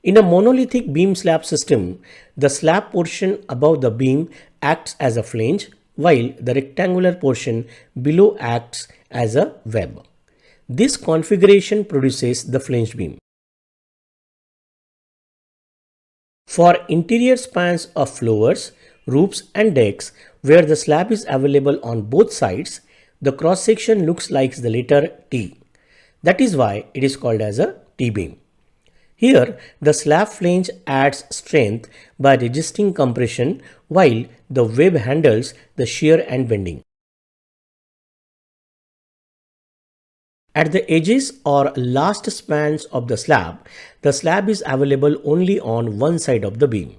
In a monolithic beam slab system, the slab portion above the beam acts as a flange, while the rectangular portion below acts as a web. This configuration produces the flanged beam. For interior spans of floors, roofs and decks where the slab is available on both sides, the cross section looks like the letter T. That is why it is called as a T-beam. Here, the slab flange adds strength by resisting compression while the web handles the shear and bending. At the edges or last spans of the slab is available only on one side of the beam.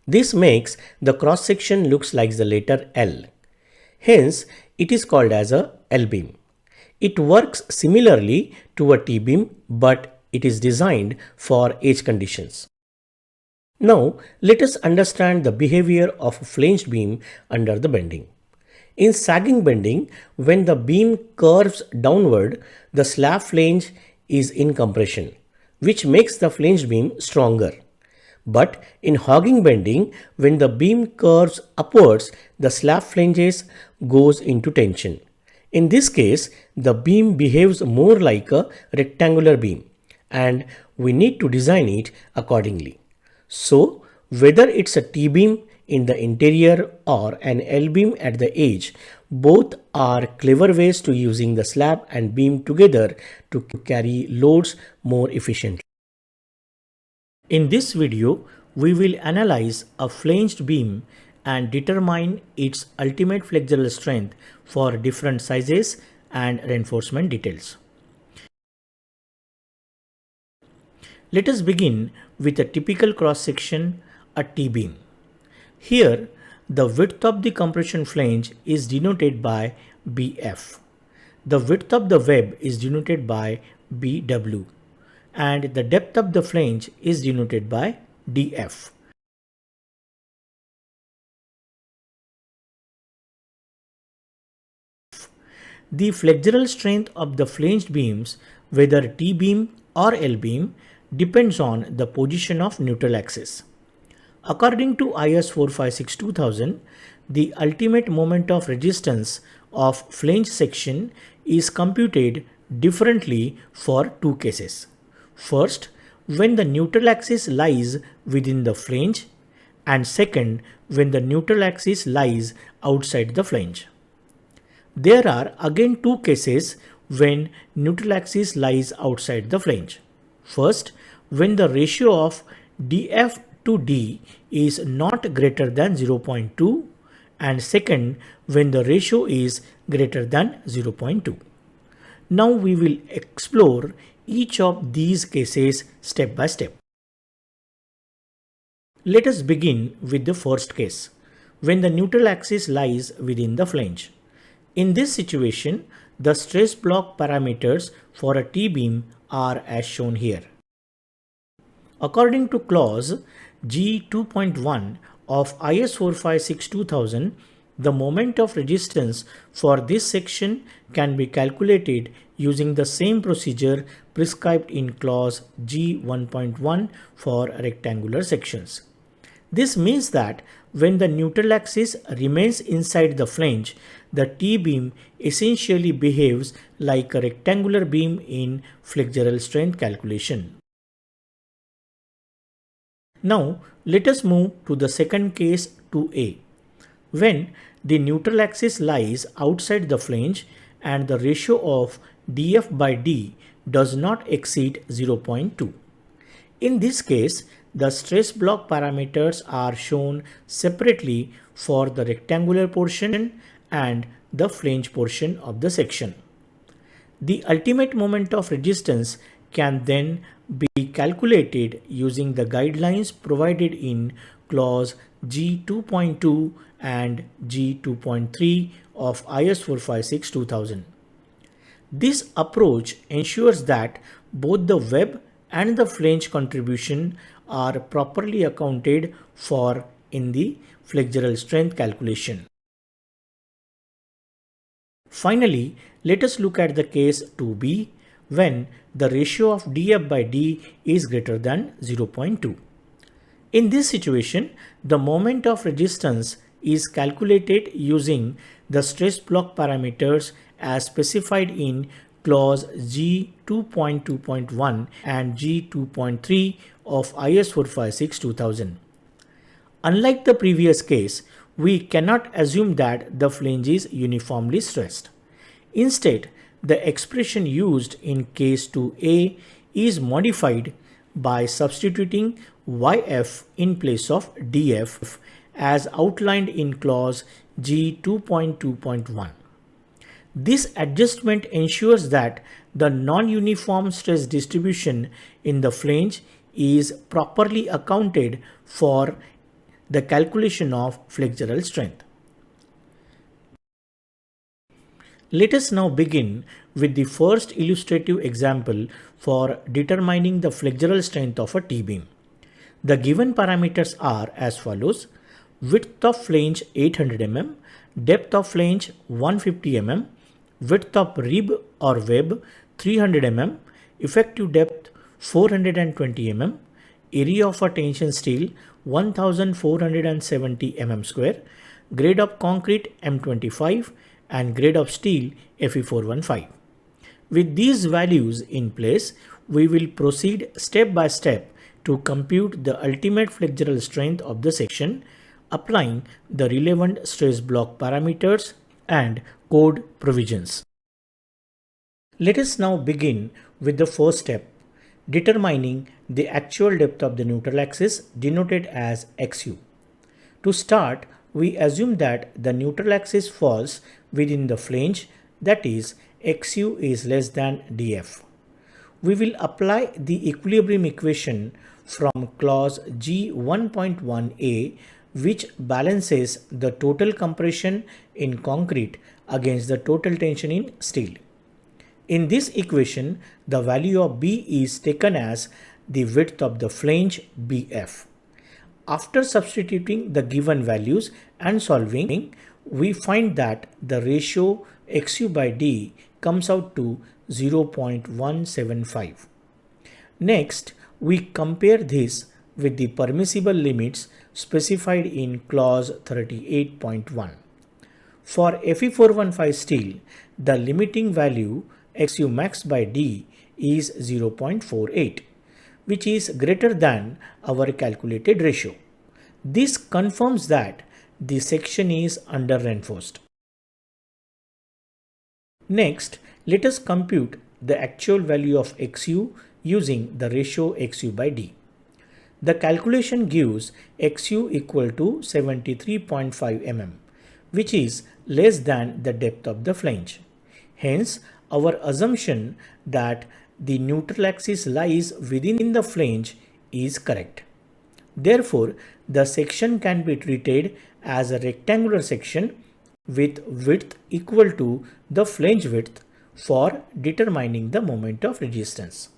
This makes the cross section looks like the letter L. Hence, it is called as a L-beam. It works similarly to a T-beam, but it is designed for edge conditions. Now, let us understand the behavior of a flanged beam under the bending. In sagging bending, when the beam curves downward, the slab flange is in compression, which makes the flanged beam stronger. But in hogging bending, when the beam curves upwards, the slab flanges goes into tension. In this case, the beam behaves more like a rectangular beam, and we need to design it accordingly. So, whether it's a T-beam in the interior or an L-beam at the edge, both are clever ways to using the slab and beam together to carry loads more efficiently. In this video, we will analyze a flanged beam and determine its ultimate flexural strength for different sizes and reinforcement details. Let us begin with a typical cross-section, a T-beam. Here, the width of the compression flange is denoted by BF. The width of the web is denoted by BW, and the depth of the flange is denoted by DF. The flexural strength of the flanged beams, whether T-beam or L-beam, depends on the position of neutral axis. According to IS 456-2000, the ultimate moment of resistance of flange section is computed differently for two cases. First, when the neutral axis lies within the flange, and second, when the neutral axis lies outside the flange. There are again two cases when neutral axis lies outside the flange. First, when the ratio of df to d is not greater than 0.2, and second, when the ratio is greater than 0.2. Now we will explore each of these cases step by step. Let us begin with the first case, when the neutral axis lies within the flange. In this situation, the stress block parameters for a T-beam are as shown here. According to clause G2.1 of IS 456-2000, the moment of resistance for this section can be calculated using the same procedure prescribed in clause G1.1 for rectangular sections. This means that when the neutral axis remains inside the flange, the T-beam essentially behaves like a rectangular beam in flexural strength calculation. Now let us move to the second case 2a. When the neutral axis lies outside the flange and the ratio of df by d does not exceed 0.2. In this case, the stress block parameters are shown separately for the rectangular portion and the flange portion of the section. The ultimate moment of resistance can then be calculated using the guidelines provided in clause G2.2 and G2.3 of IS 456-2000. This approach ensures that both the web and the flange contribution are properly accounted for in the flexural strength calculation. Finally, let us look at the case 2b, when the ratio of dF by d is greater than 0.2. In this situation, the moment of resistance is calculated using the stress block parameters as specified in clause G 2.2.1 and G 2.3 of IS 456-2000. Unlike the previous case, we cannot assume that the flange is uniformly stressed. Instead, the expression used in case 2a is modified by substituting YF in place of DF as outlined in clause G 2.2.1. This adjustment ensures that the non-uniform stress distribution in the flange is properly accounted for the calculation of flexural strength. Let us now begin with the first illustrative example for determining the flexural strength of a T-beam. The given parameters are as follows: width of flange 800 mm, depth of flange 150 mm, width of rib or web 300 mm, effective depth 420 mm, area of a tension steel 1470 mm square, grade of concrete M25 and grade of steel Fe415. With these values in place, we will proceed step by step to compute the ultimate flexural strength of the section, applying the relevant stress block parameters and code provisions. Let us now begin with the first step, determining the actual depth of the neutral axis denoted as XU. To start, we assume that the neutral axis falls within the flange, that is, XU is less than DF. We will apply the equilibrium equation from clause G 1.1a, which balances the total compression in concrete against the total tension in steel. In this equation, the value of B is taken as the width of the flange BF. After substituting the given values and solving, we find that the ratio XU by D comes out to 0.175. Next, we compare this with the permissible limits specified in clause 38.1. For Fe415 steel, the limiting value XU max by D is 0.48, which is greater than our calculated ratio. This confirms that the section is under reinforced. Next, let us compute the actual value of XU using the ratio XU by D. The calculation gives XU equal to 73.5 mm, which is less than the depth of the flange. Hence, our assumption that the neutral axis lies within the flange is correct. Therefore, the section can be treated as a rectangular section with width equal to the flange width for determining the moment of resistance.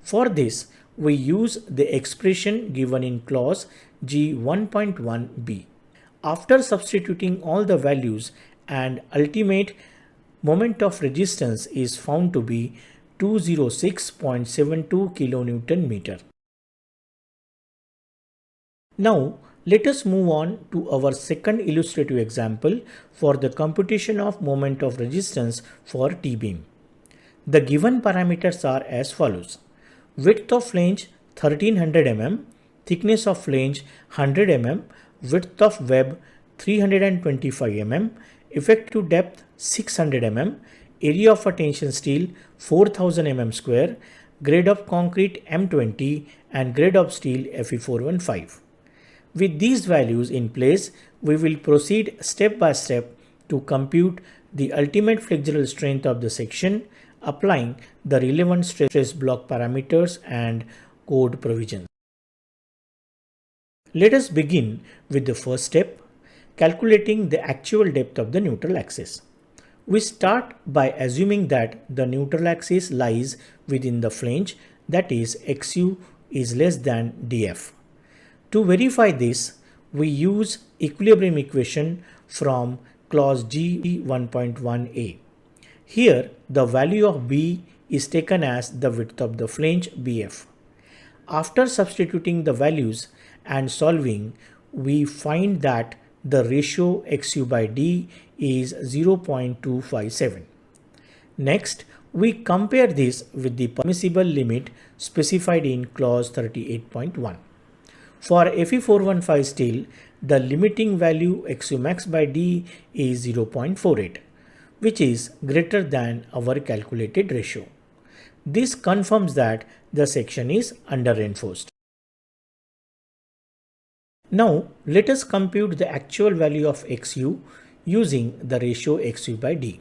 For this, we use the expression given in clause G 1.1b. After substituting all the values, and ultimate moment of resistance is found to be 206.72 kN meter. Now, let us move on to our second illustrative example for the computation of moment of resistance for T-beam. The given parameters are as follows: width of flange 1300 mm, thickness of flange 100 mm, width of web 325 mm, effective depth 600 mm, area of a tension steel 4000 mm square, grade of concrete M20 and grade of steel Fe415. With these values in place, we will proceed step by step to compute the ultimate flexural strength of the section, applying the relevant stress block parameters and code provisions. Let us begin with the first step, calculating the actual depth of the neutral axis. We start by assuming that the neutral axis lies within the flange, that is, XU is less than DF. To verify this, we use equilibrium equation from clause G 1.1a. Here, the value of B is taken as the width of the flange BF. After substituting the values and solving, we find that the ratio XU by D is 0.257. Next, we compare this with the permissible limit specified in clause 38.1. For Fe415 steel, the limiting value XU max by D is 0.48, which is greater than our calculated ratio. This confirms that the section is under reinforced. Now let us compute the actual value of XU using the ratio XU by D.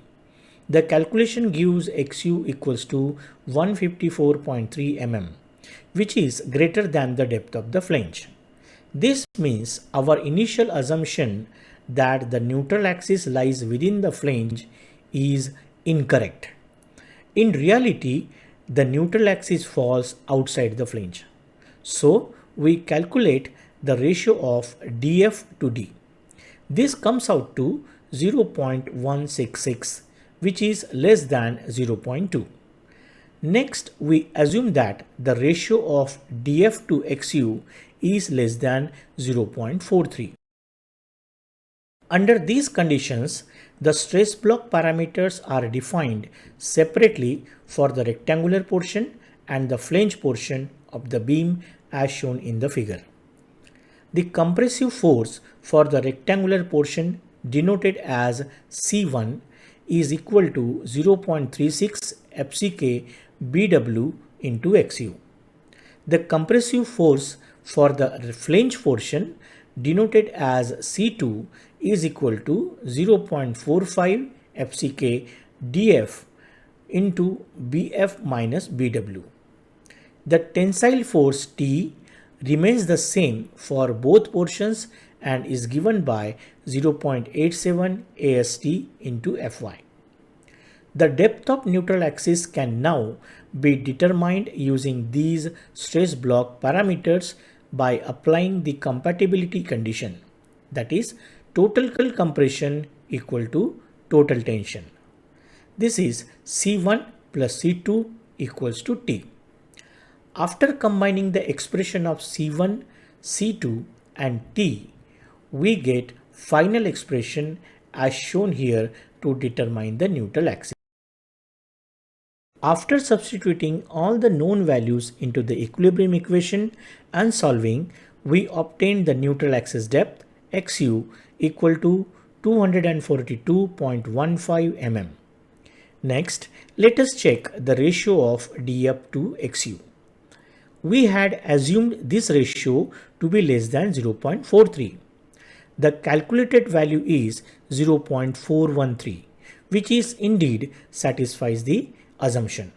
The calculation gives XU equals to 154.3 mm, which is greater than the depth of the flange. This means our initial assumption that the neutral axis lies within the flange is incorrect. In reality, the neutral axis falls outside the flange. So we calculate the ratio of DF to D. This comes out to 0.166, which is less than 0.2. Next, we assume that the ratio of DF to XU is less than 0.43. Under these conditions, the stress block parameters are defined separately for the rectangular portion and the flange portion of the beam as shown in the figure. The compressive force for the rectangular portion, denoted as C1, is equal to 0.36 FCK BW into XU. The compressive force for the flange portion, denoted as C2, is equal to 0.45 FCK DF into BF minus BW. The tensile force T remains the same for both portions and is given by 0.87 AST into Fy. The depth of neutral axis can now be determined using these stress block parameters by applying the compatibility condition, that is, total compression equal to total tension. This is C1 plus C2 equals to T. After combining the expression of C1, C2 and T, we get final expression as shown here to determine the neutral axis. After substituting all the known values into the equilibrium equation and solving, we obtain the neutral axis depth XU equal to 242.15 mm. Next, let us check the ratio of DF to XU. We had assumed this ratio to be less than 0.43. The calculated value is 0.413, which is indeed satisfies the assumption.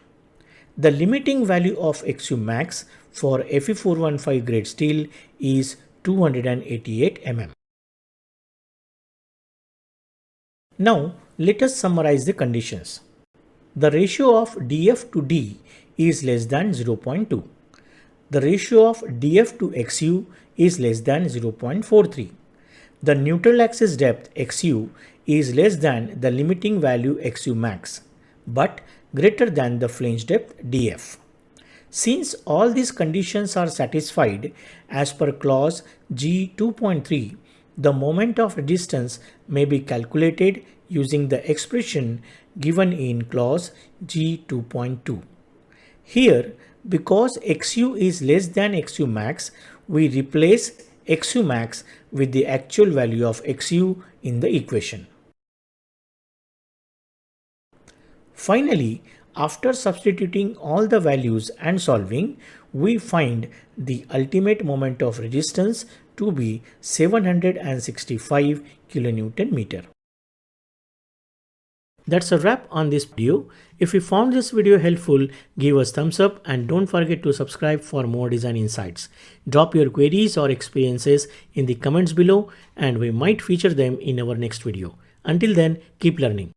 The limiting value of XU max for Fe415 grade steel is 288 mm. Now let us summarize the conditions. The ratio of DF to D is less than 0.2. The ratio of DF to XU is less than 0.43. The neutral axis depth XU is less than the limiting value XU max, but greater than the flange depth DF. Since all these conditions are satisfied as per clause G2.3, the moment of resistance may be calculated using the expression given in clause G2.2. Here, because XU is less than XU max, we replace XU max with the actual value of XU in the equation. Finally, after substituting all the values and solving, we find the ultimate moment of resistance to be 765 kN meter. That's a wrap on this video. If you found this video helpful, give us thumbs up and don't forget to subscribe for more design insights. Drop your queries or experiences in the comments below and we might feature them in our next video. Until then, keep learning.